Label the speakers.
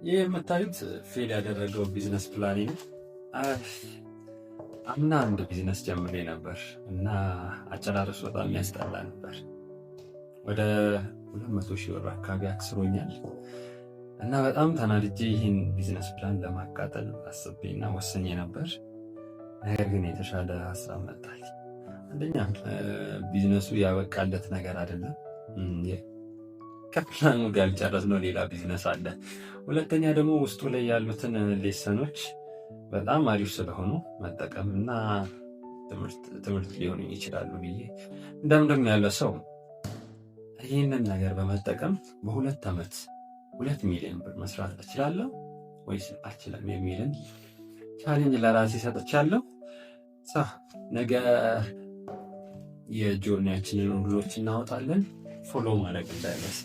Speaker 1: ይህ የምታዩት ፌል ያደረገው ቢዝነስ ፕላኔ ነው። አምና አንድ ቢዝነስ ጀምሬ ነበር እና አጨራረሱ በጣም ያስጠላ ነበር። ወደ 200 ሺህ ብር አካባቢ አክስሮኛል እና በጣም ተናድጄ ይህን ቢዝነስ ፕላን ለማቃጠል አስቤና ወሰኜ ነበር። ነገር ግን የተሻለ ሀሳብ መጣል። አንደኛ ቢዝነሱ ያበቃለት ነገር አይደለም፣ ከፕላኑ ጋር ያልጨረስነው ሌላ ቢዝነስ አለ። ሁለተኛ ደግሞ ውስጡ ላይ ያሉትን ሌሰኖች በጣም አሪፍ ስለሆኑ መጠቀም እና ትምህርት ሊሆኑ ይችላሉ ብዬ እንደምንም ያለ ሰው ይህንን ነገር በመጠቀም በ2 ዓመት 2 ሚሊዮን ብር መስራት እችላለሁ ወይስ አልችልም የሚልን ቻሌንጅ ለራሴ ሰጥቻለሁ። ነገ የጆርኒያችንን ሁሎች እናወጣለን። ፎሎ ማድረግ እንዳይረሳ።